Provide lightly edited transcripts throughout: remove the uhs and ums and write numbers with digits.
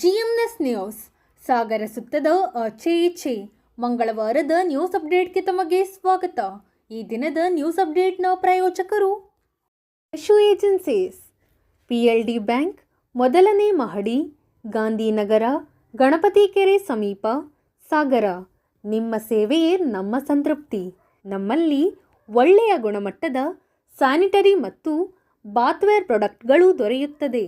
GMS news ಸಾಗರ ಸುತ್ತದ ಆಚೆ ಈಚೆ ಮಂಗಳವಾರದ news ಅಪ್ಡೇಟ್ಗೆ ತಮಗೆ ಸ್ವಾಗತ. ಈ ದಿನದ ನ್ಯೂಸ್ ಅಪ್ಡೇಟ್ನ ಪ್ರಾಯೋಜಕರು ಯಶು ಏಜೆನ್ಸೀಸ್, PLD ಬ್ಯಾಂಕ್, ಮೊದಲನೇ ಮಹಡಿ, ಗಾಂಧಿನಗರ, ಗಣಪತಿ ಕೆರೆ ಸಮೀಪ, ಸಾಗರ. ನಿಮ್ಮ ಸೇವೆಯೇ ನಮ್ಮ ಸಂತೃಪ್ತಿ. ನಮ್ಮಲ್ಲಿ ಒಳ್ಳೆಯ ಗುಣಮಟ್ಟದ ಸ್ಯಾನಿಟರಿ ಮತ್ತು ಬಾತ್ವೇರ್ ಪ್ರಾಡಕ್ಟ್ಗಳು ದೊರೆಯುತ್ತದೆ.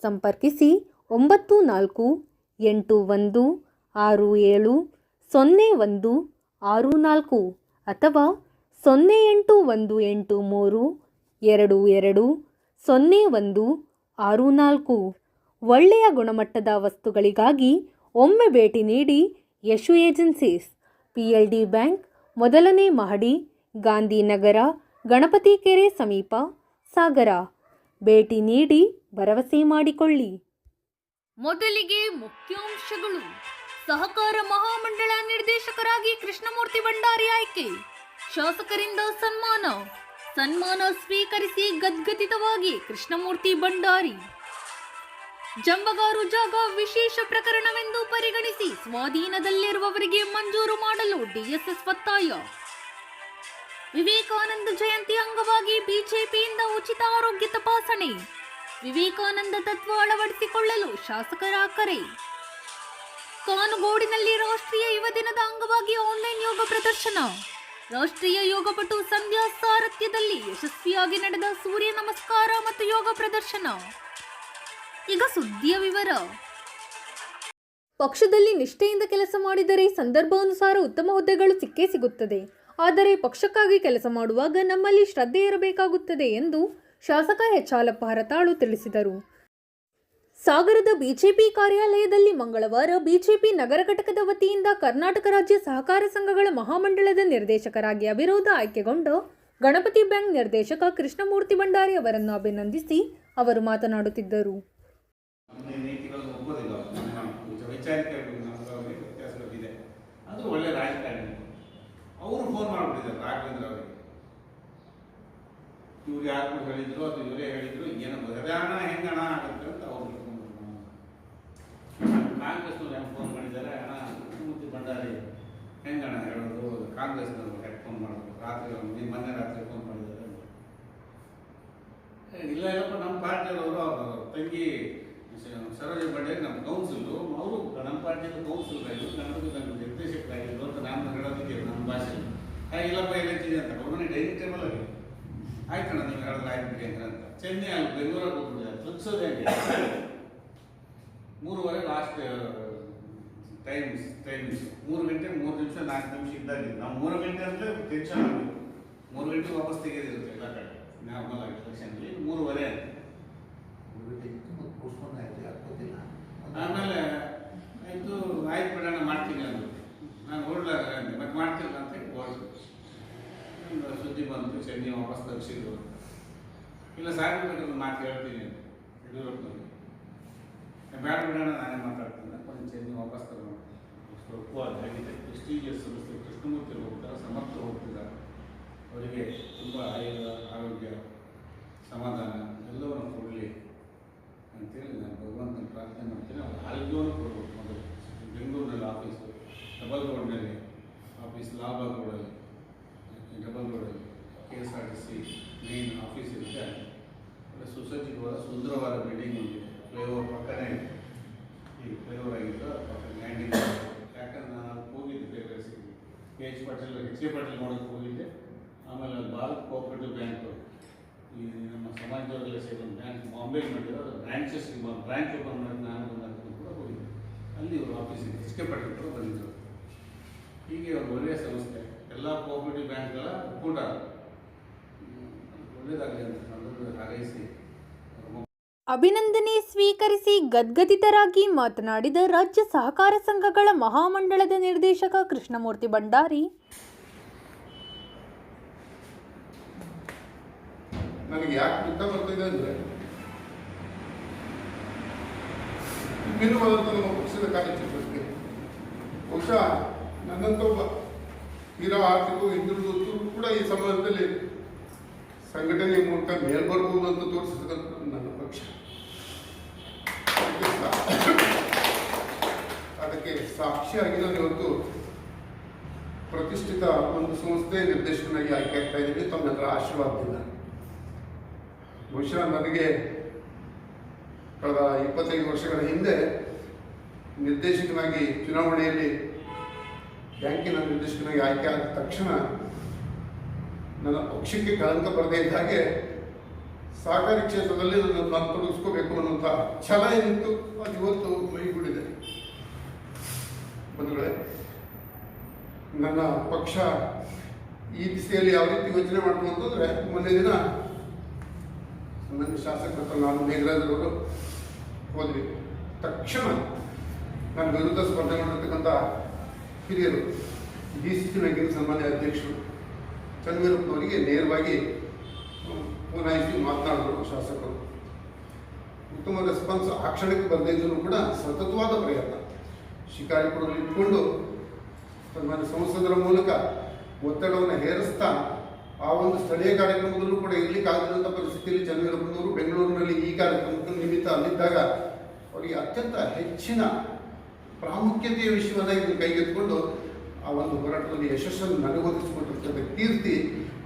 ಸಂಪರ್ಕಿಸಿ 9461670164 ಅಥವಾ 08183220164. ಒಳ್ಳೆಯ ಗುಣಮಟ್ಟದ ವಸ್ತುಗಳಿಗಾಗಿ ಒಮ್ಮೆ ಭೇಟಿ ನೀಡಿ. ಯಶು ಏಜೆನ್ಸೀಸ್, PLD ಬ್ಯಾಂಕ್, ಮೊದಲನೇ ಮಹಡಿ, ಗಾಂಧಿನಗರ, ಗಣಪತಿ ಕೆರೆ ಸಮೀಪ, ಸಾಗರ. ಭೇಟಿ ನೀಡಿ ಭರವಸೆ ಮಾಡಿಕೊಳ್ಳಿ. ಮೊದಲಿಗೆ ಮುಖ್ಯಾಂಶಗಳು. ಸಹಕಾರ ಮಹಾಮಂಡಳ ನಿರ್ದೇಶಕರಾಗಿ ಕೃಷ್ಣಮೂರ್ತಿ ಭಂಡಾರಿ ಆಯ್ಕೆ. ಶಾಸಕರಿಂದ ಸನ್ಮಾನ ಸ್ವೀಕರಿಸಿ ಗದ್ಗದಿತವಾಗಿ ಕೃಷ್ಣಮೂರ್ತಿ ಭಂಡಾರಿ. ಜಂಬಗಾರು ಜಾಗ ವಿಶೇಷ ಪ್ರಕರಣವೆಂದು ಪರಿಗಣಿಸಿ ಸ್ವಾಧೀನದಲ್ಲಿರುವವರಿಗೆ ಮಂಜೂರು ಮಾಡಲು DSS ಒತ್ತಾಯ. ವಿವೇಕಾನಂದ ಜಯಂತಿ ಅಂಗವಾಗಿ ಬಿಜೆಪಿಯಿಂದ ಉಚಿತ ಆರೋಗ್ಯ ತಪಾಸಣೆ. ವಿವೇಕಾನಂದ ತತ್ವ ಅಳವಡಿಸಿಕೊಳ್ಳಲು ಶಾಸಕರ ಕರೆ. ಕಾನುಗೋಡಿನಲ್ಲಿ ರಾಷ್ಟ್ರೀಯ ಯುವ ದಿನದ ಅಂಗವಾಗಿ ಆನ್ಲೈನ್ ಯೋಗ ಪ್ರದರ್ಶನ. ರಾಷ್ಟ್ರೀಯ ಯೋಗಪಟು ಸಂಧ್ಯಾ ಸಾರಥ್ಯದಲ್ಲಿ ಯಶಸ್ವಿಯಾಗಿ ನಡೆದ ಸೂರ್ಯ ನಮಸ್ಕಾರ ಮತ್ತು ಯೋಗ ಪ್ರದರ್ಶನ. ಈಗ ಸುದ್ದಿಯ ವಿವರ. ಪಕ್ಷದಲ್ಲಿ ನಿಷ್ಠೆಯಿಂದ ಕೆಲಸ ಮಾಡಿದರೆ ಸಂದರ್ಭಾನುಸಾರ ಉತ್ತಮ ಹುದ್ದೆಗಳು ಸಿಕ್ಕೇ ಸಿಗುತ್ತದೆ. ಆದರೆ ಪಕ್ಷಕ್ಕಾಗಿ ಕೆಲಸ ಮಾಡುವಾಗ ನಮ್ಮಲ್ಲಿ ಶ್ರದ್ಧೆ ಇರಬೇಕಾಗುತ್ತದೆ ಎಂದು ಶಾಸಕ ಎಚ್ ಹಾಲಪ್ಪ ಹರತಾಳು ತಿಳಿಸಿದರು. ಸಾಗರದ ಬಿಜೆಪಿ ಕಾರ್ಯಾಲಯದಲ್ಲಿ ಮಂಗಳವಾರ ಬಿಜೆಪಿ ನಗರ ಘಟಕದ ವತಿಯಿಂದ ಕರ್ನಾಟಕ ರಾಜ್ಯ ಸಹಕಾರ ಸಂಘಗಳ ಮಹಾಮಂಡಳದ ನಿರ್ದೇಶಕರಾಗಿ ಅವಿರೋಧ ಆಯ್ಕೆಗೊಂಡ ಗಣಪತಿ ಬ್ಯಾಂಕ್ ನಿರ್ದೇಶಕ ಕೃಷ್ಣಮೂರ್ತಿ ಭಂಡಾರಿ ಅವರನ್ನು ಅಭಿನಂದಿಸಿ ಅವರು ಮಾತನಾಡುತ್ತಿದ್ದರು. ಅವರು ಫೋನ್ ಮಾಡಿಬಿಟ್ಟಿದ್ದಾರೆ ರಾಘವೇಂದ್ರ ಅವರಿಗೆ. ಇವ್ರು ಯಾರು ಹೇಳಿದ್ರು ಅದು ಇವರೇ ಹೇಳಿದ್ರು, ಏನೋ ಹಣ ಹೆಂಗಣ ಆಗುತ್ತೆ ಅಂತ ಅವ್ರು ಕಾಂಗ್ರೆಸ್ನವ್ರು ಹೆಂಗೆ ಫೋನ್ ಮಾಡಿದ್ದಾರೆ, ಹಣ ಕೃಷ್ಣಮೂರ್ತಿ ಭಂಡಾರಿ ಹೆಂಗಣ ಹೇಳೋದು, ಕಾಂಗ್ರೆಸ್ನವ್ರು ಹೆಂಗೆ ಫೋನ್ ಮಾಡೋದು, ರಾತ್ರಿ ಮೊನ್ನೆ ರಾತ್ರಿ ಫೋನ್ ಮಾಡಿದ್ದಾರೆ. ಇಲ್ಲಪ್ಪ ನಮ್ಮ ಪಾರ್ಟಿಯವರು ಅವರು ತಂಗಿ ಸರೋಜ ಭಂಡಾರಿ ನಮ್ಮ ಕೌನ್ಸಿಲು, ಅವರು ನಮ್ಮ ಪಾರ್ಟಿಯಲ್ಲಿ ಕೌನ್ಸಿಲ್ರಾಗಿದ್ರು, ನಮ್ಮ ನಿರ್ದೇಶಕರಾಗಿದ್ರು ಅಂತ ನಾನು ಹೇಳೋದಕ್ಕೆ ನಮ್ಮ ಭಾಷೆ ಇಲ್ಲಪ್ಪ ಎಲ್ಲತ್ತಿದೆ ಅಂತ ಅವ್ರನ್ನೇ ಡೈನಿಂಗ್ ಟೇಬಲ್ ಆಗಿ ಆಯ್ತಣ್ಣ ನೀವು ಹೇಳಿದ್ರೆ ಆಯ್ತು ಅಂತ ಚೆನ್ನೈ ಅಲ್ಲಿ ಬೆಂಗಳೂರಾಗ ಹೋಗ್ಬಿಟ್ಟಿದೆ. ತಲುಪಿಸೋದು ಹೇಗೆ 3:15 ಲಾಸ್ಟ್ ಟೈಮ್ಸ್ 3 ಗಂಟೆ 3 ನಿಮಿಷ 4 ನಿಮಿಷ ಇದ್ದಾಗಿದ್ದು ನಾವು 3 ಗಂಟೆ ಅಂದರೆ ಟೆನ್ಷನ್ ಆಗಿದ್ದು 3 ಗಂಟೆಗೆ ವಾಪಸ್ ತೆಗೆದಿರುತ್ತೆ ಎಲ್ಲ ಕಡೆ ನಾರ್ಮಲ್ ಆಗಿ ಎಲೆಕ್ಷನ್ಲಿ 3:15 ಆಮೇಲೆ ಆಯಿತು ಆಯ್ತು ಬಿಡೋಣ ಮಾಡ್ತೀನಿ ಅಂದರು. ನಾನು ಹೊರಡ್ಲಾಗ ಮತ್ತೆ ಮಾಡ್ತಿಲ್ಲ ಅಂತ ಹೊರಡ್ತು. ಸುದ್ದಿ ಬಂತು ಚೆನ್ನೈ ವಾಪಸ್ ತರಿಸಿದ್ರು. ಇಲ್ಲ ಸಾಗಬೇಕಾದ್ರೆ ಮಾತು ಹೇಳ್ತೀನಿ ಯಡಿಯೂರಪ್ಪನವ್ರಿಗೆ, ಬೇಡ ಬಿಡೋಣ ನಾನೇ ಮಾತಾಡ್ತೀನಿ ಕೊಂಚ ಚೆನ್ನೈ ವಾಪಸ್ ತಗೊಂಡು ಸ್ವಲ್ಪ ಅದಾಗಿದೆ. ಪ್ರೆಸ್ಟೀಜಿಯಸ್ ಸಂಸ್ಥೆ ಕೃಷ್ಣಮೂರ್ತಿ ಹೋಗ್ತಾರೆ, ಸಮರ್ಥರು ಹೋಗ್ತಿದ್ದಾರೆ. ಅವರಿಗೆ ತುಂಬ ಆರೋಗ್ಯ ಸಮಾಧಾನ ಎಲ್ಲವನ್ನು ಕೊಡಲಿ ಅಂತೇಳಿ ನಾನು ಭಗವಂತನ ಪ್ರಾರ್ಥನೆ ಮಾಡ್ತೀನಿ. ಅವ್ರು ಆರೋಗ್ಯವನ್ನು ಕೊಡಬೇಕು. ಮೊದಲು ಬೆಂಗಳೂರಿನಲ್ಲಿ ಆಫೀಸು, ಡಬಲ್ ರೋಡ್ನಲ್ಲಿ ಆಫೀಸ್, ಲಾಭಾಗ್ ರೋಡಲ್ಲಿ, ಡಬಲ್ ರೋಡಲ್ಲಿ KSRTC ಮೇನ್ ಆಫೀಸ್ ಇರುತ್ತೆ. ಒಳ್ಳೆ ಸುಸಜ್ಜಿತವಾದ ಸುಂದರವಾದ ಬಿಲ್ಡಿಂಗ್ ಒಂದಿದೆ. ಫ್ಲೈಓವರ್ ಪಕ್ಕನೇ ಇದೆ. ಈ ಫ್ಲೈಓವರ್ ಆಗಿತ್ತು ಪಕ್ಕ ಲ್ಯಾಂಡಿಂಗ್. ಯಾಕಂದ್ರೆ ನಾನು ಹೋಗಿದ್ದೆ ಬೇರೆ ಸಿಗಿ HK ಪಾಟೀಲ್ ನೋಡೋಕ್ಕೆ ಹೋಗಿದ್ದೆ. ಆಮೇಲೆ ಭಾರತ್ ಕೋಆಪರೇಟಿವ್ ಬ್ಯಾಂಕು, ಈ ನಮ್ಮ ಸಮಾಜದವರೆಲ್ಲ ಸೇರಿ ಒಂದು ಬ್ಯಾಂಕ್ ಬಾಂಬೆಗೆ ಮಾಡಿದ್ರು, ಅದು ಬ್ರಾಂಚ್ ಓಪನ್ ಮಾಡಿ ನಾನು ಬಂದು ಕೂಡ ಹೋಗಿದ್ದೆ. ಅಲ್ಲಿ ಇವರು ಆಫೀಸಿಗೆ HK ಪಾಟೀಲ್ ಕೂಡ ಬಂದಿದ್ದರು. ಹೀಗೆ ಒಂದು ಒಳ್ಳೆಯ ಸಂಸ್ಥೆ, ಎಲ್ಲ ಕೋಆಪರೇಟಿವ್ ಬ್ಯಾಂಕ್ಗಳ ಕೂಡ ಒಳ್ಳೆಯದಾಗಲಿ ಅಂತ ನಾನು ಹಾರೈಸಿ ಅಭಿನಂದನೆ ಸ್ವೀಕರಿಸಿ ಗದ್ಗದಿತರಾಗಿ ಮಾತನಾಡಿದ ರಾಜ್ಯ ಸಹಕಾರ ಸಂಘಗಳ ಮಹಾಮಂಡಳದ ನಿರ್ದೇಶಕ ಕೃಷ್ಣಮೂರ್ತಿ ಭಂಡಾರಿ, ನನಗೆ ಯಾಕೆ ದುಃಖ ಬರ್ತಿದೆ ಅಂದರೆ ವಿಭಿನ್ನವಾದಂಥ ನಮ್ಮ ಪಕ್ಷದ ಕಾರ್ಯಚಟುವಟಿಕೆ ಬಹುಶಃ ನನ್ನಂತ ಒಬ್ಬ ತೀರಾ ಆರ್ಥಿಕವು ಹಿಂದುಳಿದವರು ಕೂಡ ಈ ಸಮಾಜದಲ್ಲಿ ಸಂಘಟನೆ ಮೂಲಕ ಮೇಲ್ಬರ್ಬೋದು ಅಂತ ತೋರಿಸಿದಂಥ ನನ್ನ ಪಕ್ಷ. ಅದಕ್ಕೆ ಸಾಕ್ಷಿಯಾಗಿ ನಾನು ಇವತ್ತು ಪ್ರತಿಷ್ಠಿತ ಒಂದು ಸಂಸ್ಥೆ ನಿರ್ದೇಶಕನಾಗಿ ಆಯ್ಕೆ ಆಗ್ತಾ ಇದ್ದೀನಿ ತಮ್ಮೆಲ್ಲರ ಆಶೀರ್ವಾದದಿಂದ. ಬಹುಶಃ ನನಗೆ ಕಳೆದ 25 ವರ್ಷಗಳ ಹಿಂದೆ ನಿರ್ದೇಶಕನಾಗಿ ಚುನಾವಣೆಯಲ್ಲಿ ಬ್ಯಾಂಕಿನ ನಿರ್ದೇಶಕನಾಗಿ ಆಯ್ಕೆ ಆದ ತಕ್ಷಣ ನನ್ನ ಪಕ್ಷಕ್ಕೆ ಕಳಂಕ ಬರದೇ ಇದ್ದ ಹಾಗೆ ಸಹಕಾರಿ ಕ್ಷೇತ್ರದಲ್ಲಿ ನಾನು ತೊಡಗಿಸ್ಕೋಬೇಕು ಅನ್ನುವಂಥ ಛಲ ಏನಿತ್ತು ಅದು ಇವತ್ತು ಮೈಗೂಡಿದೆ. ಬಂಧುಗಳೇ, ನನ್ನ ಪಕ್ಷ ಈ ದಿಸೆಯಲ್ಲಿ ಯಾವ ರೀತಿ ಯೋಚನೆ ಮಾಡ್ತು ಅಂತಂದರೆ, ಮೊನ್ನೆ ದಿನ ನನ್ನ ಶಾಸಕರ ನಾನು ಮೇಘರಾಜರವರು ಹೋದ್ವಿ. ತಕ್ಷಣ ನನ್ನ ವಿರುದ್ಧ ಸ್ಪರ್ಧೆ ಮಾಡಿರ್ತಕ್ಕಂಥ ಹಿರಿಯರು DCC ಬ್ಯಾಂಕಿನ ಸನ್ಮಾನ್ಯ ಅಧ್ಯಕ್ಷರು ಚನ್ನವೀರಪ್ಪನವರಿಗೆ ನೇರವಾಗಿ ಪುನಾಯಿಸಿ ಮಾತನಾಡಿದರು ಶಾಸಕರು. ಉತ್ತಮ ರೆಸ್ಪಾನ್ಸ್ ಆ ಕ್ಷಣಕ್ಕೆ ಬರದೇ ಇದ್ದರೂ ಕೂಡ ಸತತವಾದ ಪ್ರಯತ್ನ ಶಿಕಾರಿಪುರದಲ್ಲಿ ಇಟ್ಕೊಂಡು ಸನ್ಮಾನ್ಯ ಸಂಸದರ ಮೂಲಕ ಒತ್ತಡವನ್ನು ಹೇರಿಸ್ತಾ ಆ ಒಂದು ಸ್ಥಳೀಯ ಕಾರ್ಯಕ್ರಮದಲ್ಲೂ ಕೂಡ ಇರಲಿಕ್ಕಾಗದಂಥ ಪರಿಸ್ಥಿತಿಯಲ್ಲಿ ಚನ್ನವೀರಪ್ಪನವರು ಬೆಂಗಳೂರಿನಲ್ಲಿ ಈ ಕಾರ್ಯಕ್ರಮದ ನಿಮಿತ್ತ ಅಲ್ಲಿದ್ದಾಗ ಅವರಿಗೆ ಅತ್ಯಂತ ಹೆಚ್ಚಿನ ಪ್ರಾಮುಖ್ಯತೆಯ ವಿಷಯವನ್ನು ಇದನ್ನು ಕೈಗೆತ್ತಿಕೊಂಡು ಆ ಒಂದು ಹೋರಾಟದಲ್ಲಿ ಯಶಸ್ಸನ್ನು ನನಗೊದಗಿಸಿಕೊಟ್ಟಿರ್ತಕ್ಕಂಥ ಕೀರ್ತಿ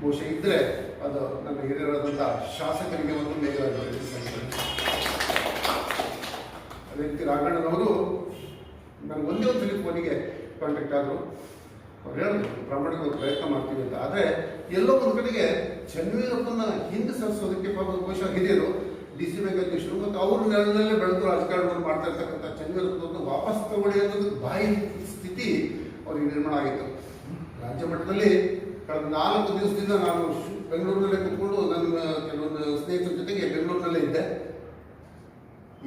ಬಹುಶಃ ಇದ್ದರೆ ಅದು ನನ್ನ ಹಿರಿಯರಾದಂಥ ಶಾಸಕರಿಗೆ ಒಂದು ಮೇಘರಾಜರಿಗೆ ಸಲ್ಲಿಸ್ತೇನೆ. ಅದೇ ರೀತಿ ರಾಘಣ್ಣನವರು ನನಗೆ ಒಂದೇ ಒಂದು ಸಲ ಫೋನಿಗೆ ಕಾಂಟ್ಯಾಕ್ಟ್ ಆದರು. ಅವ್ರು ಹೇಳಿದ್ರು ಪ್ರಾಮಾಣಿಕವಾಗಿ ಪ್ರಯತ್ನ ಮಾಡ್ತೀವಿ ಅಂತ. ಆದರೆ ಎಲ್ಲೋ ಒಂದು ಕಡೆಗೆ ಚನ್ನವೀರಪ್ಪನ ಹಿಂದೆ ಸರಿಸೋದಕ್ಕೆ ಬಹುಶಃ ಹಿರಿಯರು DC ಬ್ಯಾಂಕ್ ಅಧ್ಯಕ್ಷರು ಮತ್ತು ಅವ್ರ ನೆಲದಲ್ಲೇ ಬೆಳೆದು ರಾಜಕಾರಣವನ್ನು ಮಾಡ್ತಾ ಇರ್ತಕ್ಕಂಥ ಚನ್ನವೀರಪ್ಪನವ್ರನ್ನ ವಾಪಸ್ ತಗೊಳ್ಳಿ ಅನ್ನೋದಕ್ಕೆ ಬಾಯಿ ಸ್ಥಿತಿ ಅವರಿಗೆ ನಿರ್ಮಾಣ ಆಗಿತ್ತು. ರಾಜ್ಯ ಮಟ್ಟದಲ್ಲಿ ಕಳೆದ 4 ದಿವಸದಿಂದ ನಾನು ಬೆಂಗಳೂರಿನಲ್ಲೇ ಕೂತ್ಕೊಂಡು ನನ್ನ ಕೆಲವೊಂದು ಸ್ನೇಹಿತರ ಜೊತೆಗೆ ಬೆಂಗಳೂರಿನಲ್ಲೇ ಇದ್ದೆ.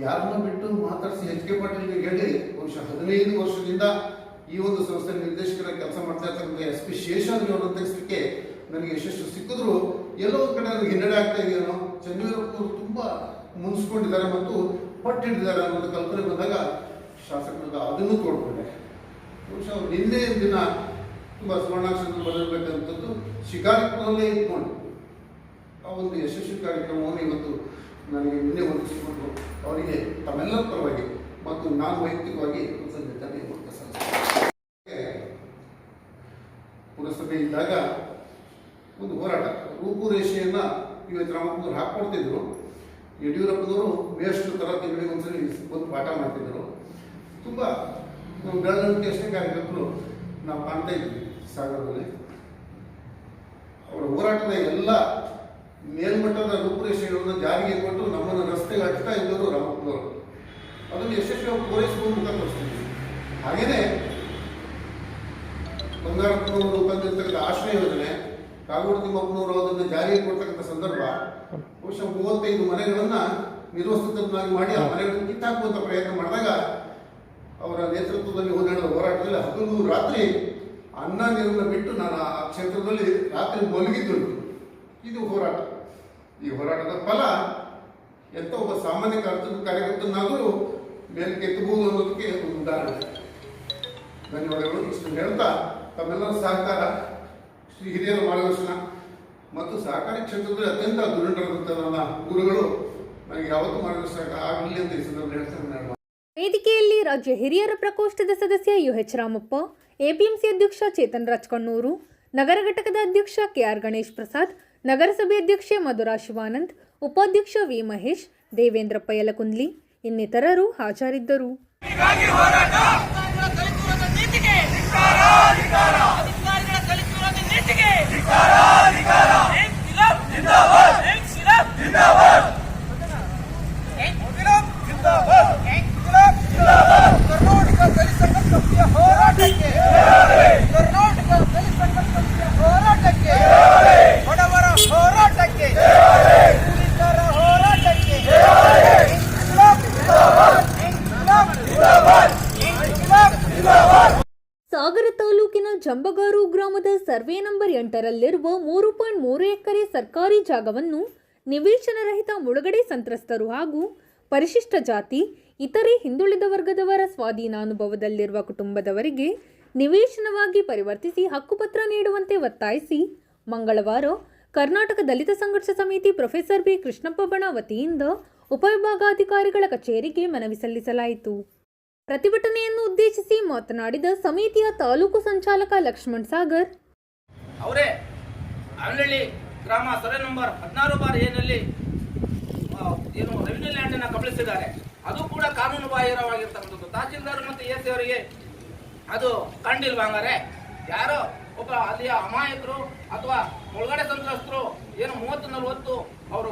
ಯಾರನ್ನ ಬಿಟ್ಟು ಮಾತಾಡಿಸಿ HK ಪಾಟೀಲ್ಗೆ ಹೇಳಿ ಬಹುಶಃ 15 ವರ್ಷದಿಂದ ಈ ಒಂದು ಸಂಸ್ಥೆ ನಿರ್ದೇಶಕರ ಕೆಲಸ ಮಾಡ್ತಾ ಇರ್ತಕ್ಕಂಥ SP ಶೇಷಾದ್ರಿ ಅವರನ್ನು ತೆಗೆಸಲಿಕ್ಕೆ ನನಗೆ ಯಶಸ್ಸು ಸಿಕ್ಕಿದ್ರು ಎಲ್ಲೋ ಒಂದು ಕಡೆ ನನಗೆ ಹಿನ್ನಡೆ ಆಗ್ತಾ ಇದೆಯೇನೋ. ಚನ್ನವೀರಪ್ಪನವರು ತುಂಬ ಮುನ್ಸ್ಕೊಂಡಿದ್ದಾರೆ ಮತ್ತು ಪಟ್ಟಿಟ್ಟಿದ್ದಾರೆ ಅನ್ನೋದು ಕಲ್ಪನೆ ಬಂದಾಗ ಶಾಸಕರಾದ ಅದನ್ನು ತೋಡ್ಕೊಂಡೆ. ಬಹುಶಃ ಅವ್ರು ನಿನ್ನೆ ದಿನ ತುಂಬ ಸುವರ್ಣಾಕ್ಷರದಲ್ಲಿ ಬರಬೇಕಂಥದ್ದು ಶಿಕಾರಿಪುರದಲ್ಲೇ ಇಟ್ಕೊಂಡು ಆ ಒಂದು ಯಶಸ್ವಿ ಕಾರ್ಯಕ್ರಮವನ್ನು ಇವತ್ತು ನನಗೆ ನಿನ್ನೆ ಒದಗಿಸಿಕೊಟ್ರು. ಅವರಿಗೆ ತಮ್ಮೆಲ್ಲರ ಪರವಾಗಿ ಮತ್ತು ನಾನು ವೈಯಕ್ತಿಕವಾಗಿ ಕೃತಜ್ಞತೆ ಸಲ್ಲಿಸ್ತೇನೆ. ಪುರಸಭೆ ಇದ್ದಾಗ ಒಂದು ಹೋರಾಟ ರೂಪುರೇಷೆಯನ್ನು ಇವತ್ತು ರಾಮಪ್ಪನವರು ಹಾಕ್ಕೊಡ್ತಿದ್ರು. ಯಡಿಯೂರಪ್ಪನವರು ಮೇಷ್ಟು ಥರ ತಿಂಗಳಿಗೆ ಒಂದ್ಸರಿ ಒಂದು ಪಾಠ ಮಾಡ್ತಿದ್ರು. ತುಂಬ ಬೆಳವಣಿಗೆ ಅಷ್ಟೇ ಕಾರ್ಯಕರ್ತರು ನಾವು ಕಾಣ್ತಾ ಇದ್ವಿ ಸಾಗರದಲ್ಲಿ. ಅವರ ಹೋರಾಟದ ಎಲ್ಲ ಮೇಲ್ಮಟ್ಟದ ರೂಪುರೇಷೆಗಳನ್ನು ಜಾರಿಗೆ ಕೊಟ್ಟು ನಮ್ಮನ್ನು ರಸ್ತೆಗೆ ಹಟ್ತಾ ಇದ್ದವರು ರಾಮಪ್ಪನವರು. ಅದನ್ನು ಯಶಸ್ವಿಯಾಗಿ ಪೂರೈಸುವ ಮುಖ ತೋರಿಸ್ತಿದ್ವಿ. ಹಾಗೆಯೇ ಬಂಗಾರಪ್ಪನವರು ತಂದಿರ್ತಕ್ಕಂಥ ಆಶ್ರಯ ಯೋಜನೆ, ಕಾಗೋಡು ತಿಮ್ಮಪ್ಪನವರು ಅದನ್ನು ಜಾರಿಗೆ ಕೊಡ್ತಕ್ಕಂಥ ಸಂದರ್ಭ ಬಹುಶಃ 35 ಮನೆಗಳನ್ನು ನಿರ್ವಸ್ಥಿತನಾಗಿ ಮಾಡಿ ಆ ಮನೆಗಳನ್ನು ಕಿತ್ತಾಕುವಂಥ ಪ್ರಯತ್ನ ಮಾಡಿದಾಗ ಅವರ ನೇತೃತ್ವದಲ್ಲಿ ನಡೆದ ಹೋರಾಟದಲ್ಲಿ 11 ರಾತ್ರಿ ಅನ್ನ ನೀರನ್ನು ಬಿಟ್ಟು ನಾನು ಆ ಕ್ಷೇತ್ರದಲ್ಲಿ ರಾತ್ರಿ ಮಲಗಿದ್ದುಂಟು. ಇದು ಹೋರಾಟ. ಈ ಹೋರಾಟದ ಫಲ ಎಂಥ ಒಬ್ಬ ಸಾಮಾನ್ಯ ಕಾರ್ಯಕರ್ತನಾದರೂ ಮೇಲಕ್ಕೆ ಎತ್ತಬಹುದು ಅನ್ನೋದಕ್ಕೆ ಒಂದು ಉದಾಹರಣೆ. ಧನ್ಯವಾದಗಳು. ಇಷ್ಟು ಹೇಳ್ತಾ ತಮ್ಮೆಲ್ಲರ ಸಹಕಾರ, ಶ್ರೀ ಹಿರಿಯರ ಮಾರ್ಗದರ್ಶನ ಮತ್ತು ಸಹಕಾರಿ ಕ್ಷೇತ್ರದಲ್ಲಿ ಅತ್ಯಂತ ದುರ್ಣರಾದಂಥ ನನ್ನ ಗುರುಗಳು ನನಗೆ ಯಾವತ್ತೂ ಮಾರ್ಗದರ್ಶನ ಆಗಲಿ ಅಂತ ಈ ಸಂದರ್ಭ ಹೇಳ್ತಾರೆ. ವೇದಿಕೆಯಲ್ಲಿ ರಾಜ್ಯ ಹಿರಿಯರ ಪ್ರಕೋಷ್ಠದ ಸದಸ್ಯ UH ರಾಮಪ್ಪ, APMC ಅಧ್ಯಕ್ಷ ಚೇತನ್ ರಾಜ್ಕಣ್ಣೂರು, ನಗರ ಘಟಕದ ಅಧ್ಯಕ್ಷ KR ಗಣೇಶ್ ಪ್ರಸಾದ್, ನಗರಸಭೆ ಅಧ್ಯಕ್ಷೆ ಮಧುರಾ ಶಿವಾನಂದ್, ಉಪಾಧ್ಯಕ್ಷ V ಮಹೇಶ್, ದೇವೇಂದ್ರ ಪಯಲಕುಂದ್ಲಿ ಇನ್ನಿತರರು ಹಾಜರಿದ್ದರು. ಸಾಗರ ತಾಲೂಕಿನ ಜಂಬಗಾರು ಗ್ರಾಮದ ಸರ್ವೆ ನಂಬರ್ 8ರಲ್ಲಿರುವ 3.3 ಎಕರೆ ಸರ್ಕಾರಿ ಜಾಗವನ್ನು ನಿವೇಶನ ರಹಿತ ಮುಳುಗಡೆ ಸಂತ್ರಸ್ತರು ಹಾಗೂ ಪರಿಶಿಷ್ಟ ಜಾತಿ, ಇತರೆ ಹಿಂದುಳಿದ ವರ್ಗದವರ ಸ್ವಾಧೀನಾನುಭವದಲ್ಲಿರುವ ಕುಟುಂಬದವರಿಗೆ ನಿವೇಶನವಾಗಿ ಪರಿವರ್ತಿಸಿ ಹಕ್ಕುಪತ್ರ ನೀಡುವಂತೆ ಒತ್ತಾಯಿಸಿ ಮಂಗಳವಾರ ಕರ್ನಾಟಕ ದಲಿತ ಸಂಘರ್ಷ ಸಮಿತಿ ಪ್ರೊಫೆಸರ್ ಬಿ ಕೃಷ್ಣಪ್ಪ ಬಣ ವತಿಯಿಂದ ಉಪವಿಭಾಗಾಧಿಕಾರಿಗಳ ಕಚೇರಿಗೆ ಮನವಿ ಸಲ್ಲಿಸಲಾಯಿತು. ಪ್ರತಿಭಟನೆಯನ್ನು ಉದ್ದೇಶಿಸಿ ಮಾತನಾಡಿದ ಸಮಿತಿಯ ತಾಲೂಕು ಸಂಚಾಲಕ ಲಕ್ಷ್ಮಣ್ ಸಾಗರ್, ಅವರೇ ಅಲ್ಲಳ್ಳಿ ಗ್ರಾಮ ಸರ್ವೆ ನಂಬರ್ 16/A ಏನು ರೆವಿನ್ಯೂ ಲ್ಯಾಂಡ್ ಅನ್ನು ಕಬಳಿಸಿದ್ದಾರೆ. ಅದು ಕೂಡ ಕಾನೂನು ಬಾಹಿರವಾಗಿರ್ತಕ್ಕಂಥದ್ದು. ತಹಸೀಲ್ದಾರ್ ಮತ್ತು ಎಸ್ ಅವರಿಗೆ ಅದು ಕಂಡಿಲ್ವಾ? ಹಂಗಾರೆ ಯಾರೋ ಒಬ್ಬ ಅಲ್ಲಿಯ ಅಮಾಯಕರು ಅಥವಾ ಒಳಗಡೆ ಸಂತ್ರಸ್ತರು ಏನು 30-40 ಅವರು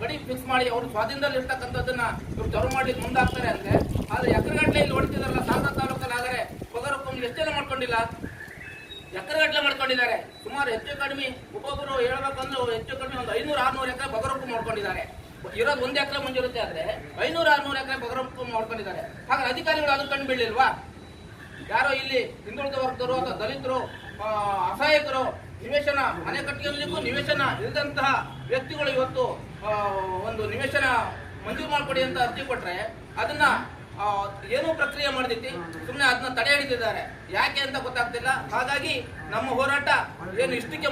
ಗಡಿ ಫಿಕ್ಸ್ ಮಾಡಿ ಅವರು ಸ್ವಾಧೀನದಲ್ಲಿ ಇರ್ತಕ್ಕಂಥದ್ದನ್ನ ಇವರು ತೆರವು ಮಾಡ್ಲಿಕ್ಕೆ ಮುಂದಾಗ್ತಾರೆ ಅಂದ್ರೆ, ಆದ್ರೆ ಎಕರೆಗಟ್ಟಲೆ ಹೊಡಿತಿದಾರಲ್ಲ ಸಾಗರ ತಾಲೂಕಲ್ಲಿ. ಆದರೆ ಪಗಾರಕ್ಕೊಮ್ಮೆ ಎಷ್ಟೆಲ್ಲ ಮಾಡ್ಕೊಂಡಿಲ್ಲ, ಎಕರೆಗಟ್ಟಲೆ ಮಾಡ್ಕೊಂಡಿದ್ದಾರೆ. ಸುಮಾರು ಹೆಚ್ಚು ಕಡಿಮೆ ಒಬ್ಬೊಬ್ಬರು ಹೇಳ್ಬೇಕಂದ್ರೆ ಹೆಚ್ಚು ಕಡಿಮೆ ಒಂದು 500-600 ಎಕರೆ ಬಗರಪ್ಪು ಮಾಡ್ಕೊಂಡಿದ್ದಾರೆ. ಇರೋದು 1 ಎಕರೆ ಮುಂಜಿರುತ್ತೆ, ಆದ್ರೆ 500-600 ಎಕರೆ ಬಗರಪ್ಪು ಮಾಡ್ಕೊಂಡಿದ್ದಾರೆ. ಹಾಗಾದ್ರೆ ಅಧಿಕಾರಿಗಳು ಅದಕ್ಕೆ ಕಂಡು ಬೀಳಿಲ್ವಾ? ಯಾರೋ ಇಲ್ಲಿ ಹಿಂದುಳಿದ ವರ್ಗದವರು ಅಥವಾ ದಲಿತರು, ಅಸಹಾಯಕರು ನಿವೇಶನ ಮನೆ ಕಟ್ಟಿಕೊಳ್ಳಲಿಕ್ಕೂ ನಿವೇಶನ ಇಲ್ಲದಂತಹ ವ್ಯಕ್ತಿಗಳು ಇವತ್ತು ಒಂದು ನಿವೇಶನ ಮಂಜೂರು ಮಾಡಿಕೊಡಿ ಅಂತ ಅರ್ಜಿ ಕೊಟ್ರೆ ಅದನ್ನ ಏನೂ ಪ್ರಕ್ರಿಯೆ ಮಾಡಿದೈತಿ, ಸುಮ್ಮನೆ ಅದನ್ನ ತಡೆ ಹಿಡಿದಿದ್ದಾರೆ. ಯಾಕೆ ಅಂತ ಗೊತ್ತಾಗ್ತಿಲ್ಲ. ಹಾಗಾಗಿ ನಮ್ಮ ಹೋರಾಟ ಏನು ಇಷ್ಟಕ್ಕೆ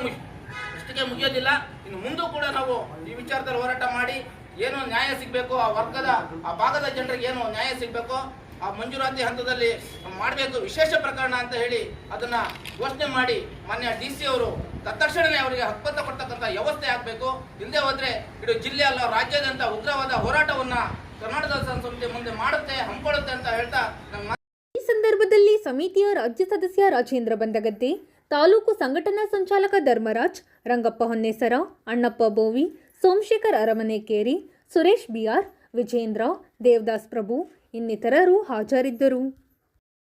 ಮುಗಿಯೋದಿಲ್ಲ. ಇನ್ನು ಮುಂದೂ ಕೂಡ ನಾವು ಈ ವಿಚಾರದಲ್ಲಿ ಹೋರಾಟ ಮಾಡಿ ಏನೋ ನ್ಯಾಯ ಸಿಗಬೇಕು, ಆ ಭಾಗದ ಜನರಿಗೆ ಏನೋ ನ್ಯಾಯ ಸಿಗಬೇಕು, ಆ ಮಂಜೂರಾತಿ ಹಂತದಲ್ಲಿ ಮಾಡಬೇಕು ವಿಶೇಷ ಪ್ರಕರಣ ಅಂತ ಹೇಳಿ ಅದನ್ನ ಘೋಷಣೆ ಮಾಡಿ ಮಾನ್ಯ DC ಅವರು ತತ್ಕ್ಷಣವೇ ಅವರಿಗೆ ಹಕ್ಕುಪತ್ರ ಕೊಡ್ತಕ್ಕಂಥ ವ್ಯವಸ್ಥೆ ಆಗಬೇಕು. ಇಲ್ಲದೆ ಹೋದ್ರೆ ಇಡೀ ಜಿಲ್ಲೆ ಅಲ್ಲ ರಾಜ್ಯಾದ್ಯಂತ ಉಗ್ರವಾದ ಹೋರಾಟವನ್ನ ಕರ್ನಾಟಕ ಸಂಸ್ಥೆ ಮುಂದೆ ಮಾಡುತ್ತೆ, ಹಮ್ಮಿಕೊಳ್ಳುತ್ತೆ ಅಂತ ಹೇಳ್ತಾ ಈ ಸಂದರ್ಭದಲ್ಲಿ ಸಮಿತಿಯ ರಾಜ್ಯ ಸದಸ್ಯ ರಾಜೇಂದ್ರ ಬಂದಗದ್ದೆ, ತಾಲೂಕು ಸಂಘಟನಾ ಸಂಚಾಲಕ ಧರ್ಮರಾಜ್, ರಂಗಪ್ಪ ಹೊನ್ನೇಸರ, ಅಣ್ಣಪ್ಪ ಬೋವಿ, ಸೋಮಶೇಖರ್ ಅರಮನೆಕೇರಿ, ಸುರೇಶ್ ಬಿಆರ್, ವಿಜೇಂದ್ರ, ದೇವದಾಸ್ ಪ್ರಭು ಇನ್ನಿತರರು ಹಾಜರಿದ್ದರು.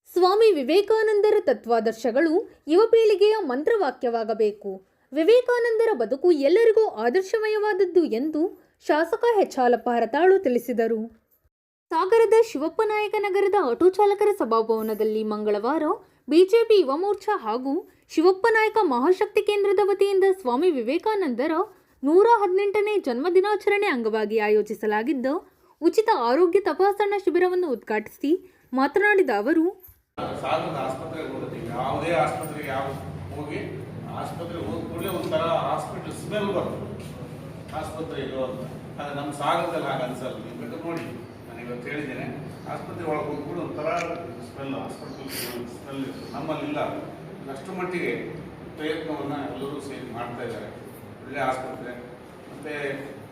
ಸ್ವಾಮಿ ವಿವೇಕಾನಂದರ ತತ್ವಾದರ್ಶಗಳು ಯುವ ಪೀಳಿಗೆಯ ಮಂತ್ರವಾಕ್ಯವಾಗಬೇಕು. ವಿವೇಕಾನಂದರ ಬದುಕು ಎಲ್ಲರಿಗೂ ಆದರ್ಶಮಯವಾದದ್ದು ಎಂದು ಶಾಸಕ ಹೆಚ್ಹಾಲಪ್ಪ ಹರತಾಳು ತಿಳಿಸಿದರು. ಸಾಗರದ ಶಿವಪ್ಪನಾಯಕ ನಗರದ ಆಟೋ ಚಾಲಕರ ಸಭಾಭವನದಲ್ಲಿ ಮಂಗಳವಾರ ಬಿಜೆಪಿ ಯುವ ಮೋರ್ಚಾ ಹಾಗೂ ಶಿವಪ್ಪನಾಯಕ ಮಹಾಶಕ್ತಿ ಕೇಂದ್ರದ ವತಿಯಿಂದ ಸ್ವಾಮಿ ವಿವೇಕಾನಂದರ 118ನೇ ಜನ್ಮದಿನಾಚರಣೆ ಅಂಗವಾಗಿ ಆಯೋಜಿಸಲಾಗಿದ್ದ ಉಚಿತ ಆರೋಗ್ಯ ತಪಾಸಣಾ ಶಿಬಿರವನ್ನು ಉದ್ಘಾಟಿಸಿ ಮಾತನಾಡಿದ ಅವರು, ಸಾಗರದ ಆಸ್ಪತ್ರೆಗೆ ಹೋಗ್ತೀವಿ, ಯಾವುದೇ ಆಸ್ಪತ್ರೆಗೆ ಹೋಗಿ ಆಸ್ಪತ್ರೆಗೆ ಹೋದ ಕೂಡಲೇ ಒಂಥರ ಹಾಸ್ಪಿಟಲ್ ಸ್ಮೆಲ್ ಬರ್ತದೆ ಆಸ್ಪತ್ರೆ ಇರೋ ಅಂತ. ಆದರೆ ನಮ್ಮ ಸಾಗರದಲ್ಲಿ ಹಾಗೆ ಅನ್ಸಲ್ಲ. ನೀವು ಬೇಕಾದ್ರೆ ನೋಡಿ, ನಾನು ಇವತ್ತು ಹೇಳಿದ್ದೇನೆ, ಆಸ್ಪತ್ರೆ ಒಳಗೆ ಹೋಗಿ ಕೂಡ ಒಂಥರ ಸ್ಮೆಲ್, ಹಾಸ್ಪಿಟಲ್ ಸ್ಮೆಲ್ ಇರ್ತದೆ. ನಮ್ಮಲ್ಲಿಲ್ಲ. ಅಷ್ಟು ಮಟ್ಟಿಗೆ ಪ್ರಯತ್ನವನ್ನು ಎಲ್ಲರೂ ಸೇರಿ ಮಾಡ್ತಾ ಇದ್ದಾರೆ. ಒಳ್ಳೆಯ ಆಸ್ಪತ್ರೆ. ಮತ್ತು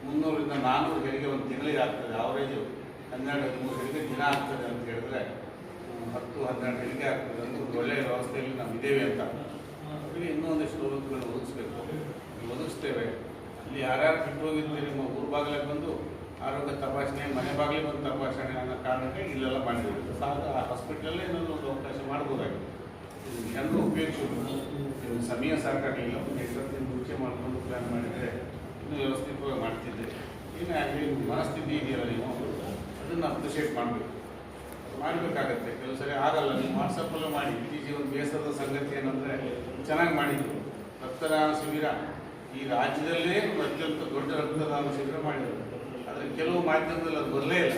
300-400 ಹೆರಿಗೆ ಒಂದು ತಿಂಗಳಿಗೆ ಆಗ್ತದೆ. ಆವರೇಜು 12-13 ಹೆರಿಗೆ ದಿನ ಆಗ್ತದೆ ಅಂತ ಹೇಳಿದ್ರೆ 10-12 ಹೆರಿಗೆ ಆಗ್ತದೆ. ಅಂದರೆ ಒಂದು ಒಳ್ಳೆಯ ವ್ಯವಸ್ಥೆಯಲ್ಲಿ ನಾವು ಇದ್ದೇವೆ ಅಂತ. ಅವರಿಗೆ ಇನ್ನೂ ಒಂದಿಷ್ಟು ಸವಲತ್ತುಗಳನ್ನು ಒದಗಿಸ್ತೇವೆ. ಇಲ್ಲಿ ಯಾರ್ಯಾರು ಬಿಟ್ಟು ಹೋಗಿರ್ತೀವಿ ನಿಮ್ಮ ಊರು ಬಾಗಿಲಿಗೆ ಬಂದು ಆರೋಗ್ಯ ತಪಾಸಣೆ, ಮನೆ ಬಾಗಿಲಿಗೆ ಬಂದು ತಪಾಸಣೆ ಅನ್ನೋ ಕಾರಣಕ್ಕೆ ಇಲ್ಲೆಲ್ಲ ಮಾಡಿದ್ದೀವಿ. ಸಾಗ ಹಾಸ್ಪಿಟ್ಲಲ್ಲೇ ಇನ್ನೊಂದು ಒಂದು ಅವಕಾಶ ಮಾಡ್ಬೋದಾಗಿದೆ. ಎಲ್ಲರೂ ಉಪಯೋಗಿಸೋದು ಸಮಯ ಸಾಕಾಗಲಿಲ್ಲ. ಒಂದು 2 ದಿನ ಮುಂಚೆ ಮಾಡಿಕೊಂಡು ಪ್ಲ್ಯಾನ್ ಮಾಡಿದರೆ ಇನ್ನೂ ವ್ಯವಸ್ಥಿತವಾಗಿ ಮಾಡ್ತಿದ್ದೆ. ಏನಾಗಲಿ ಮನಸ್ಥಿತಿ ಇದೆಯಲ್ಲ, ನೀವು ಅದನ್ನು ಅಪ್ರಿಷಿಯೇಟ್ ಮಾಡಬೇಕಾಗತ್ತೆ. ಕೆಲವು ಸರಿ ಆಗಲ್ಲ. ನೀವು ವಾಟ್ಸಪ್ಪಲ್ಲೂ ಮಾಡಿ. ಇತ್ತೀಚೆಗೆ ಒಂದು ಬೇಸರದ ಸಂಗತಿ ಏನಂದರೆ, ಚೆನ್ನಾಗಿ ಮಾಡಿದ್ರು ರಕ್ತದಾನ ಶಿಬಿರ. ಈ ರಾಜ್ಯದಲ್ಲೇ ಅತ್ಯಂತ ದೊಡ್ಡ ರಕ್ತದಾನ ಶಿಬಿರ ಮಾಡಿದರು. ಆದರೆ ಕೆಲವು ಮಾಧ್ಯಮದಲ್ಲಿ ಅದು ಬರಲೇ ಇಲ್ಲ.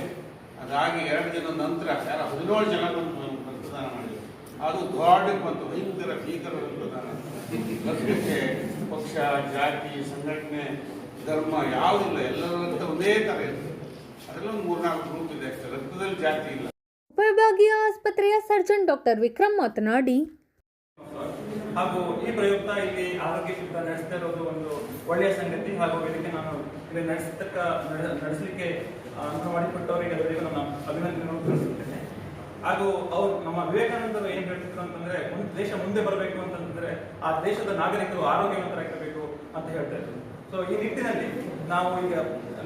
ಅದಾಗಿ 2 ದಿನದ ನಂತರ 17 ಜನ ರಕ್ತದಾನ ಮಾಡಿದರು. ಅದು ದೊಡ್ಡಕ್ಕೆ ಬಂತು, ಭೀಕರ ರಕ್ತದಾನ. ರಕ್ತಕ್ಕೆ ಪಕ್ಷ, ಜಾತಿ, ಸಂಘಟನೆ, ಧರ್ಮ ಯಾವುದಿಲ್ಲ. ಎಲ್ಲರ ರಕ್ತ ಒಂದೇ ಥರ ಇರ್ತದೆ. ಅದೆಲ್ಲ ಒಂದು 3-4 ಗ್ರೂಪ್ ಇದೆ ಅಷ್ಟೇ. ರಕ್ತದಲ್ಲಿ ಜಾತಿ ಇಲ್ಲ. ಉಪವಿಭಾಗೀಯ ಆಸ್ಪತ್ರೆಯ ಸರ್ಜನ್ ಡಾಕ್ಟರ್ ವಿಕ್ರಮ್ ಮಾತನಾಡಿ, ಹಾಗೂ ಈ ಪ್ರಯುಕ್ತ ಇಲ್ಲಿ ಆರೋಗ್ಯ ಶಿಬಿರ ನಡೆಸ್ತಾ ಇರೋದು ಒಂದು ಒಳ್ಳೆಯ ಸಂಗತಿ. ಹಾಗೂ ಇದಕ್ಕೆ ನಾನು ಇಲ್ಲಿ ನಡೆಸಲಿಕ್ಕೆ ಅನುವು ಮಾಡಿಕೊಟ್ಟವರಿಗೆ ಎಲ್ಲರಿಗೂ ನಾನು ಅಭಿನಂದನೆಗಳನ್ನು ತಿಳಿಸುತ್ತೇನೆ. ಹಾಗೂ ಅವರು ನಮ್ಮ ವಿವೇಕಾನಂದರು ಏನು ಹೇಳ್ತಿದ್ರು ಅಂತಂದ್ರೆ, ಒಂದು ದೇಶ ಮುಂದೆ ಬರಬೇಕು ಅಂತಂದ್ರೆ ಆ ದೇಶದ ನಾಗರಿಕರು ಆರೋಗ್ಯವಂತರಾಗಿರಬೇಕು ಅಂತ ಹೇಳ್ತಾ ಇದ್ರು. ಸೊ ಈ ನಿಟ್ಟಿನಲ್ಲಿ ನಾವು ಈಗ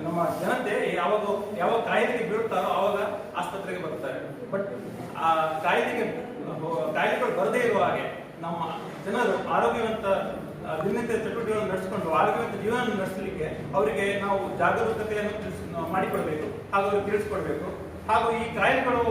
ನಮ್ಮ ಜನತೆ ಯಾವ ಕಾಯಿಲೆಗೆ ಬೀಳುತ್ತಾರೋ ಆವಾಗ ಆಸ್ಪತ್ರೆಗೆ ಬರ್ತಾರೆ. ಬಟ್ ಆ ಕಾಯಿಲೆಗಳು ಬರದೇ ಇರುವ ಹಾಗೆ ನಮ್ಮ ಜನರು ಆರೋಗ್ಯವಂತ ದಿನನಿತ್ಯ ಚಟುವಟಿಕೆಗಳನ್ನು ನಡೆಸಿಕೊಂಡು ಆರೋಗ್ಯವಂತ ಜೀವನ ನಡೆಸಲಿಕ್ಕೆ ಅವರಿಗೆ ನಾವು ಜಾಗರೂಕತೆಯನ್ನು ಮಾಡಿಕೊಡ್ಬೇಕು, ಹಾಗೂ ಅವ್ರಿಗೆ ತಿಳಿಸ್ಕೊಡ್ಬೇಕು. ಹಾಗೂ ಈ ಕಾಯಿಲೆಗಳು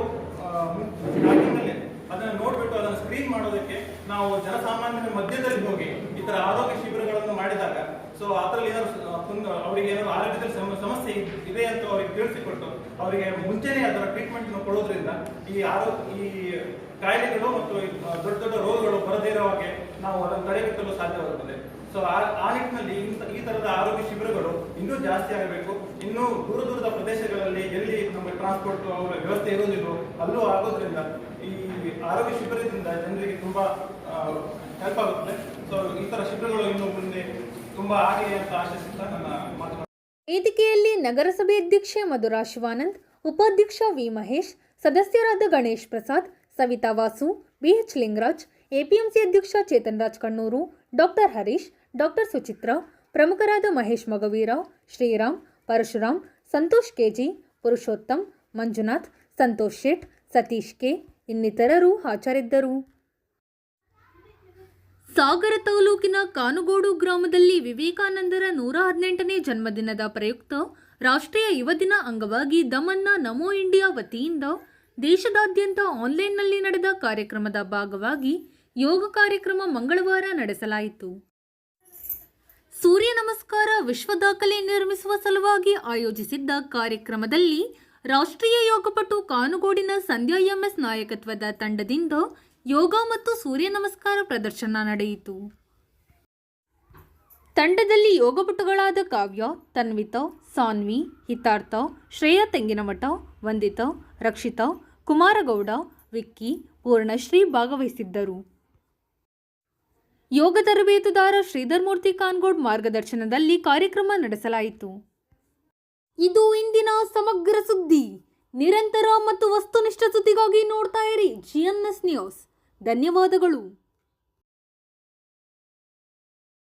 ಅದನ್ನು ನೋಡ್ಬಿಟ್ಟು ಅದನ್ನು ಸ್ಕ್ರೀನ್ ಮಾಡೋದಕ್ಕೆ ನಾವು ಜನಸಾಮಾನ್ಯರ ಮಧ್ಯದಲ್ಲಿ ಹೋಗಿ ಈ ತರ ಆರೋಗ್ಯ ಶಿಬಿರಗಳನ್ನು ಮಾಡಿದಾಗ ಸೊ ಆ ಥರ ಏನಾದ್ರು ಅವರಿಗೆ ಏನಾದ್ರು ಆರೋಗ್ಯದಲ್ಲಿ ಸಮಸ್ಯೆ ಇದೆ ಅಂತ ಅವರಿಗೆ ತಿಳಿಸಿಕೊಟ್ಟು ಅವರಿಗೆ ಮುಂಚೆನೇ ಅದರ ಟ್ರೀಟ್ಮೆಂಟ್ ಕೊಡೋದ್ರಿಂದ ಈ ಕಾಯಿಲೆಗಳು ಮತ್ತು ದೊಡ್ಡ ದೊಡ್ಡ ರೋಗಗಳು ಬರದೇ ಇರೋ ಹಾಗೆ ನಾವು ಅದನ್ನು ತಡೆಗಟ್ಟಲು ಸಾಧ್ಯವಾಗುತ್ತದೆ. ಸೊ ಆ ನಿಟ್ಟಿನಲ್ಲಿ ಈ ತರದ ಆರೋಗ್ಯ ಶಿಬಿರಗಳು ಇನ್ನೂ ಜಾಸ್ತಿ ಆಗಬೇಕು. ಇನ್ನೂ ದೂರದ ಪ್ರದೇಶಗಳಲ್ಲಿ ಎಲ್ಲಿ ನಮಗೆ ಟ್ರಾನ್ಸ್ಪೋರ್ಟ್ ವ್ಯವಸ್ಥೆ ಇರೋದಿಲ್ಲೋ ಅಲ್ಲೂ ಆಗೋದ್ರಿಂದ ಈ ಆರೋಗ್ಯ ಶಿಬಿರದಿಂದ ಜನರಿಗೆ ತುಂಬಾ ಹೆಲ್ಪ್ ಆಗುತ್ತದೆ. ಸೊ ಈ ತರ ಶಿಬಿರಗಳು ಇನ್ನು ಮುಂದೆ ತುಂಬಾ ಆಗಲಿ ಅಂತ ಆಶಿಸುತ್ತಾ ನನ್ನ ಮಾತು. ವೇದಿಕೆಯಲ್ಲಿ ನಗರಸಭೆ ಅಧ್ಯಕ್ಷೆ ಮಧುರಾ ಶಿವಾನಂದ್, ಉಪಾಧ್ಯಕ್ಷ ವಿ ಮಹೇಶ್, ಸದಸ್ಯರಾದ ಗಣೇಶ್ ಪ್ರಸಾದ್, ಸವಿತಾ ವಾಸು, ಬಿಎಚ್ ಲಿಂಗರಾಜ್, ಎಪಿಎಂಸಿ ಅಧ್ಯಕ್ಷ ಚೇತನ್ ರಾಜ್ ಕಣ್ಣೂರು, ಡಾಕ್ಟರ್ ಹರೀಶ್, ಡಾಕ್ಟರ್ ಸುಚಿತ್ರಾ, ಪ್ರಮುಖರಾದ ಮಹೇಶ್ ಮಗವೀರಾವ್, ಶ್ರೀರಾಮ್, ಪರಶುರಾಮ್, ಸಂತೋಷ್ ಕೆಜಿ, ಪುರುಷೋತ್ತಮ್, ಮಂಜುನಾಥ್, ಸಂತೋಷ್ ಶೇಟ್, ಸತೀಶ್ ಕೆ ಇನ್ನಿತರರು ಹಾಜರಿದ್ದರು. ಸಾಗರ ತಾಲೂಕಿನ ಕಾನುಗೋಡು ಗ್ರಾಮದಲ್ಲಿ ವಿವೇಕಾನಂದರ 118ನೇ ಜನ್ಮದಿನದ ಪ್ರಯುಕ್ತ ರಾಷ್ಟ್ರೀಯ ಯುವ ದಿನ ಅಂಗವಾಗಿ ದಮನ್ನ ನಮೋ ಇಂಡಿಯಾ ವತಿಯಿಂದ ದೇಶದಾದ್ಯಂತ ಆನ್ಲೈನ್ನಲ್ಲಿ ನಡೆದ ಕಾರ್ಯಕ್ರಮದ ಭಾಗವಾಗಿ ಯೋಗ ಕಾರ್ಯಕ್ರಮ ಮಂಗಳವಾರ ನಡೆಸಲಾಯಿತು. ಸೂರ್ಯ ನಮಸ್ಕಾರ ವಿಶ್ವ ದಾಖಲೆ ನಿರ್ಮಿಸುವ ಸಲುವಾಗಿ ಆಯೋಜಿಸಿದ್ದ ಕಾರ್ಯಕ್ರಮದಲ್ಲಿ ರಾಷ್ಟ್ರೀಯ ಯೋಗಪಟು ಕಾನುಗೋಡಿನ ಸಂಧ್ಯಾ ಎಂಎಸ್ ನಾಯಕತ್ವದ ತಂಡದಿಂದ ಯೋಗ ಮತ್ತು ಸೂರ್ಯ ನಮಸ್ಕಾರ ಪ್ರದರ್ಶನ ನಡೆಯಿತು. ತಂಡದಲ್ಲಿ ಯೋಗಪಟುಗಳಾದ ಕಾವ್ಯ, ತನ್ವಿತಾ, ಸಾನ್ವಿ, ಹಿತಾರ್ಥ, ಶ್ರೇಯಾ ತೆಂಗಿನಮಠ, ವಂದಿತಾ, ರಕ್ಷಿತಾ, ಕುಮಾರಗೌಡ, ವಿಕ್ಕಿ, ಪೂರ್ಣಶ್ರೀ ಭಾಗವಹಿಸಿದ್ದರು. ಯೋಗ ತರಬೇತುದಾರ ಶ್ರೀಧರ್ ಮೂರ್ತಿ ಕಾನ್ಗೋಡ್ ಮಾರ್ಗದರ್ಶನದಲ್ಲಿ ಕಾರ್ಯಕ್ರಮ ನಡೆಸಲಾಯಿತು. ಇದು ಇಂದಿನ ಸಮಗ್ರ ಸುದ್ದಿ. ನಿರಂತರ ಮತ್ತು ವಸ್ತುನಿಷ್ಠ ಸುದ್ದಿಗಾಗಿ ನೋಡ್ತಾ ಇರಿ GNS ನ್ಯೂಸ್. ಧನ್ಯವಾದಗಳು.